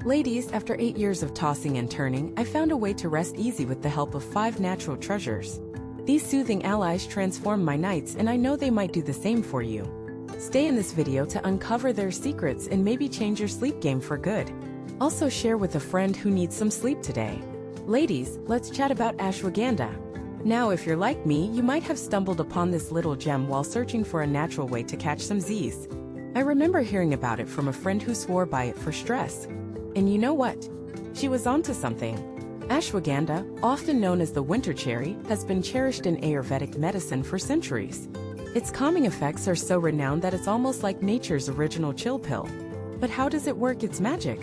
Ladies, after 8 years of tossing and turning, I found a way to rest easy with the help of 5 natural treasures. These soothing allies transform my nights, and I know they might do the same for you. Stay in this video to uncover their secrets and maybe change your sleep game for good. Also share with a friend who needs some sleep today. Ladies, let's chat about ashwagandha. Now, if you're like me, you might have stumbled upon this little gem while searching for a natural way to catch some Z's. I remember hearing about it from a friend who swore by it for stress. And you know what? She was onto something. Ashwagandha, often known as the winter cherry, has been cherished in Ayurvedic medicine for centuries. Its calming effects are so renowned that it's almost like nature's original chill pill. But how does it work its magic?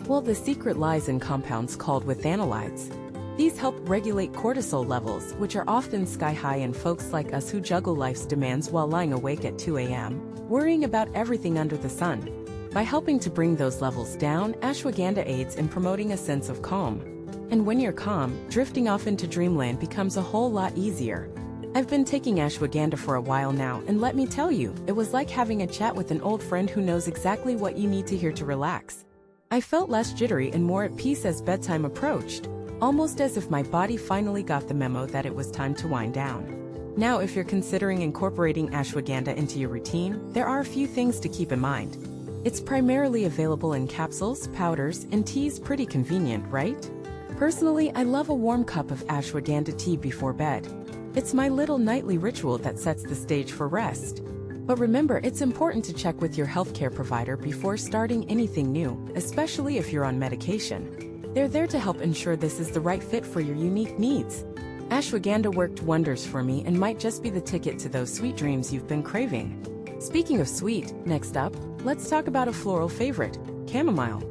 Well, the secret lies in compounds called withanolides. These help regulate cortisol levels, which are often sky-high in folks like us who juggle life's demands while lying awake at 2 a.m., worrying about everything under the sun. By helping to bring those levels down, ashwagandha aids in promoting a sense of calm. And when you're calm, drifting off into dreamland becomes a whole lot easier. I've been taking ashwagandha for a while now, and let me tell you, it was like having a chat with an old friend who knows exactly what you need to hear to relax. I felt less jittery and more at peace as bedtime approached, almost as if my body finally got the memo that it was time to wind down. Now, if you're considering incorporating ashwagandha into your routine, there are a few things to keep in mind. It's primarily available in capsules, powders, and teas. Pretty convenient, right? Personally, I love a warm cup of ashwagandha tea before bed. It's my little nightly ritual that sets the stage for rest. But remember, it's important to check with your healthcare provider before starting anything new, especially if you're on medication. They're there to help ensure this is the right fit for your unique needs. Ashwagandha worked wonders for me and might just be the ticket to those sweet dreams you've been craving. Speaking of sweet, next up, let's talk about a floral favorite, chamomile.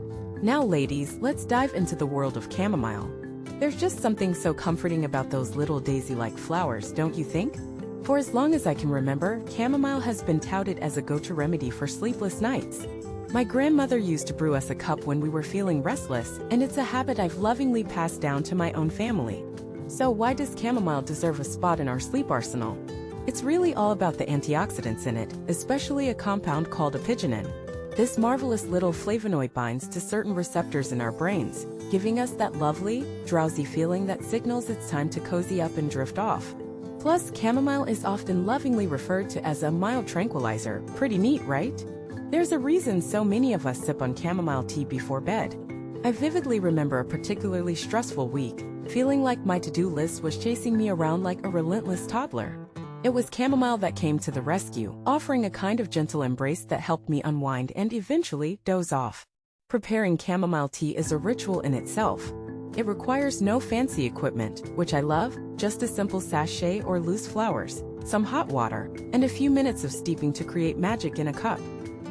Now ladies, let's dive into the world of chamomile. There's just something so comforting about those little daisy-like flowers, don't you think? For as long as I can remember, chamomile has been touted as a go-to remedy for sleepless nights. My grandmother used to brew us a cup when we were feeling restless, and it's a habit I've lovingly passed down to my own family. So why does chamomile deserve a spot in our sleep arsenal? It's really all about the antioxidants in it, especially a compound called apigenin. This marvelous little flavonoid binds to certain receptors in our brains, giving us that lovely, drowsy feeling that signals it's time to cozy up and drift off. Plus, chamomile is often lovingly referred to as a mild tranquilizer. Pretty neat, right? There's a reason so many of us sip on chamomile tea before bed. I vividly remember a particularly stressful week, feeling like my to-do list was chasing me around like a relentless toddler. It was chamomile that came to the rescue, offering a kind of gentle embrace that helped me unwind and eventually doze off. Preparing chamomile tea is a ritual in itself. It requires no fancy equipment, which I love, just a simple sachet or loose flowers, some hot water, and a few minutes of steeping to create magic in a cup.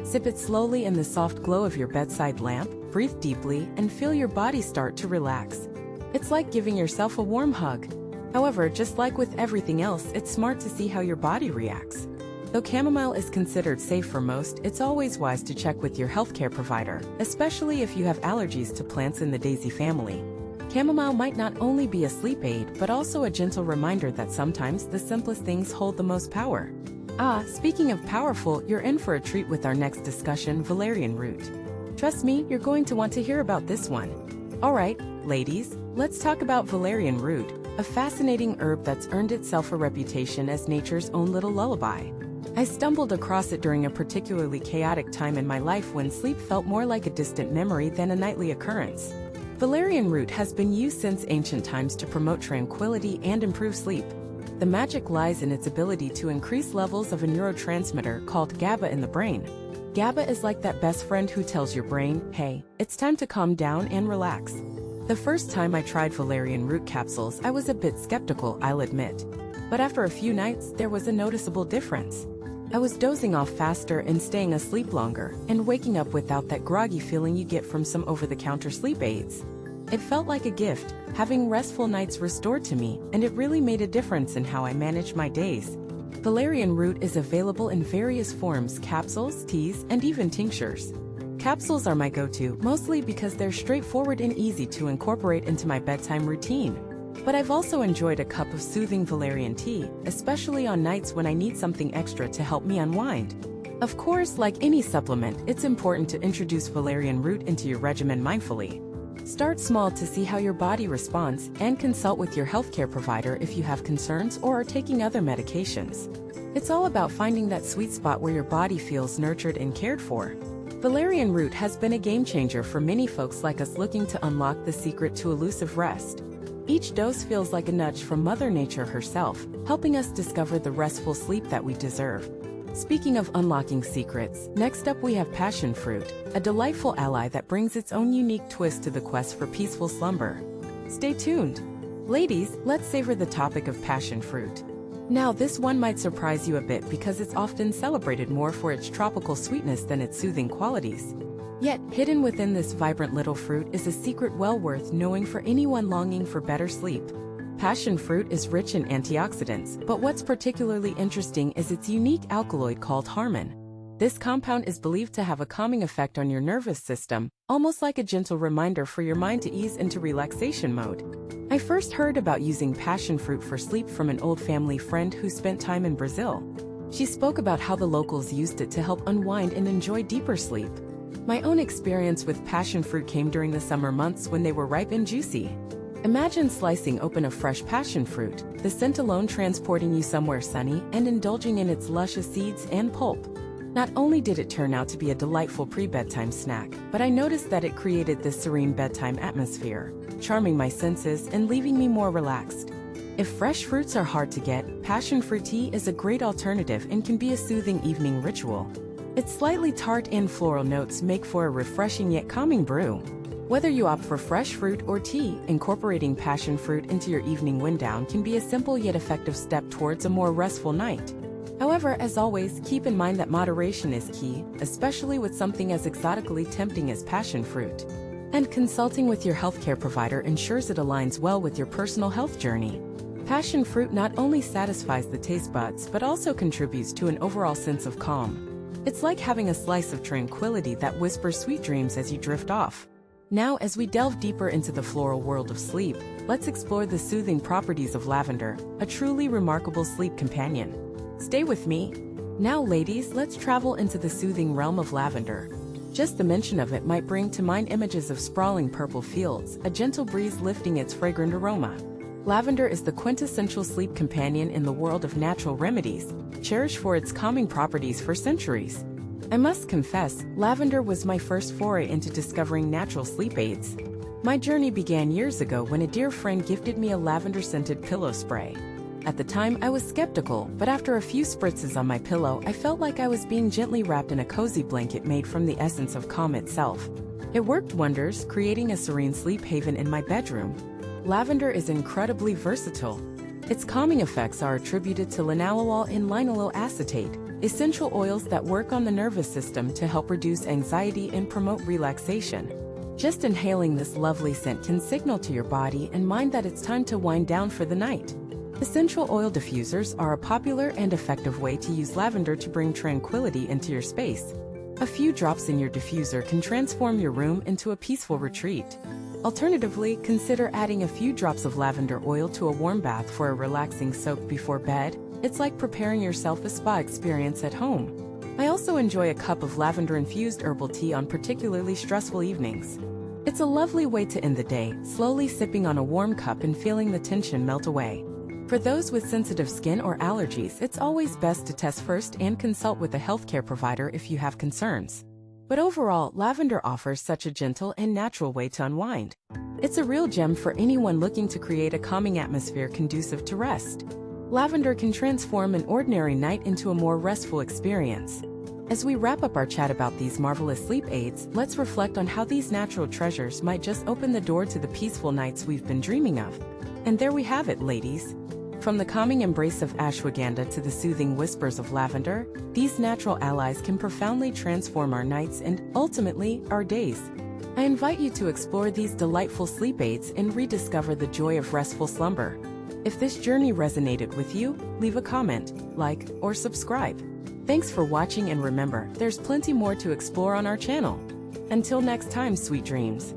Sip it slowly in the soft glow of your bedside lamp, breathe deeply, and feel your body start to relax. It's like giving yourself a warm hug. However, just like with everything else, it's smart to see how your body reacts. Though chamomile is considered safe for most, it's always wise to check with your healthcare provider, especially if you have allergies to plants in the daisy family. Chamomile might not only be a sleep aid, but also a gentle reminder that sometimes the simplest things hold the most power. Speaking of powerful, you're in for a treat with our next discussion, valerian root. Trust me, you're going to want to hear about this one. Alright, ladies, let's talk about valerian root, a fascinating herb that's earned itself a reputation as nature's own little lullaby. I stumbled across it during a particularly chaotic time in my life when sleep felt more like a distant memory than a nightly occurrence. Valerian root has been used since ancient times to promote tranquility and improve sleep. The magic lies in its ability to increase levels of a neurotransmitter called GABA in the brain. GABA is like that best friend who tells your brain, hey, it's time to calm down and relax. The first time I tried valerian root capsules, I was a bit skeptical, I'll admit. But after a few nights, there was a noticeable difference. I was dozing off faster and staying asleep longer, and waking up without that groggy feeling you get from some over-the-counter sleep aids. It felt like a gift, having restful nights restored to me, and it really made a difference in how I managed my days. Valerian root is available in various forms: capsules, teas, and even tinctures. Capsules are my go-to, mostly because they're straightforward and easy to incorporate into my bedtime routine. But I've also enjoyed a cup of soothing valerian tea, especially on nights when I need something extra to help me unwind. Of course, like any supplement, it's important to introduce valerian root into your regimen mindfully. Start small to see how your body responds and consult with your healthcare provider if you have concerns or are taking other medications. It's all about finding that sweet spot where your body feels nurtured and cared for. Valerian root has been a game changer for many folks like us looking to unlock the secret to elusive rest. Each dose feels like a nudge from Mother Nature herself, helping us discover the restful sleep that we deserve. Speaking of unlocking secrets, next up we have passion fruit, a delightful ally that brings its own unique twist to the quest for peaceful slumber. Stay tuned. Ladies, let's savor the topic of passion fruit. Now, this one might surprise you a bit because it's often celebrated more for its tropical sweetness than its soothing qualities. Yet, hidden within this vibrant little fruit is a secret well worth knowing for anyone longing for better sleep. Passion fruit is rich in antioxidants, but what's particularly interesting is its unique alkaloid called harmon. This compound is believed to have a calming effect on your nervous system, almost like a gentle reminder for your mind to ease into relaxation mode. I first heard about using passion fruit for sleep from an old family friend who spent time in Brazil. She spoke about how the locals used it to help unwind and enjoy deeper sleep. My own experience with passion fruit came during the summer months when they were ripe and juicy. Imagine slicing open a fresh passion fruit, the scent alone transporting you somewhere sunny and indulging in its luscious seeds and pulp. Not only did it turn out to be a delightful pre-bedtime snack, but I noticed that it created this serene bedtime atmosphere, charming my senses and leaving me more relaxed. If fresh fruits are hard to get, passion fruit tea is a great alternative and can be a soothing evening ritual. Its slightly tart and floral notes make for a refreshing yet calming brew. Whether you opt for fresh fruit or tea, incorporating passion fruit into your evening wind down can be a simple yet effective step towards a more restful night. However, as always, keep in mind that moderation is key, especially with something as exotically tempting as passion fruit. And consulting with your healthcare provider ensures it aligns well with your personal health journey. Passion fruit not only satisfies the taste buds but also contributes to an overall sense of calm. It's like having a slice of tranquility that whispers sweet dreams as you drift off. Now, as we delve deeper into the floral world of sleep, let's explore the soothing properties of lavender, a truly remarkable sleep companion. Stay with me. Now, ladies, let's travel into the soothing realm of lavender. Just the mention of it might bring to mind images of sprawling purple fields, a gentle breeze lifting its fragrant aroma. Lavender is the quintessential sleep companion in the world of natural remedies, cherished for its calming properties for centuries. I must confess, lavender was my first foray into discovering natural sleep aids. My journey began years ago when a dear friend gifted me a lavender-scented pillow spray. At the time, I was skeptical, but after a few spritzes on my pillow, I felt like I was being gently wrapped in a cozy blanket made from the essence of calm itself. It worked wonders, creating a serene sleep haven in my bedroom. Lavender is incredibly versatile. Its calming effects are attributed to linalool and linalool acetate, essential oils that work on the nervous system to help reduce anxiety and promote relaxation. Just inhaling this lovely scent can signal to your body and mind that it's time to wind down for the night. Essential oil diffusers are a popular and effective way to use lavender to bring tranquility into your space. A few drops in your diffuser can transform your room into a peaceful retreat. Alternatively, consider adding a few drops of lavender oil to a warm bath for a relaxing soak before bed. It's like preparing yourself a spa experience at home. I also enjoy a cup of lavender-infused herbal tea on particularly stressful evenings. It's a lovely way to end the day, slowly sipping on a warm cup and feeling the tension melt away. For those with sensitive skin or allergies, it's always best to test first and consult with a healthcare provider if you have concerns. But overall, lavender offers such a gentle and natural way to unwind. It's a real gem for anyone looking to create a calming atmosphere conducive to rest. Lavender can transform an ordinary night into a more restful experience. As we wrap up our chat about these marvelous sleep aids, let's reflect on how these natural treasures might just open the door to the peaceful nights we've been dreaming of. And there we have it, ladies. From the calming embrace of ashwagandha to the soothing whispers of lavender, these natural allies can profoundly transform our nights and, ultimately, our days. I invite you to explore these delightful sleep aids and rediscover the joy of restful slumber. If this journey resonated with you, leave a comment, like, or subscribe. Thanks for watching, and remember, there's plenty more to explore on our channel. Until next time, sweet dreams.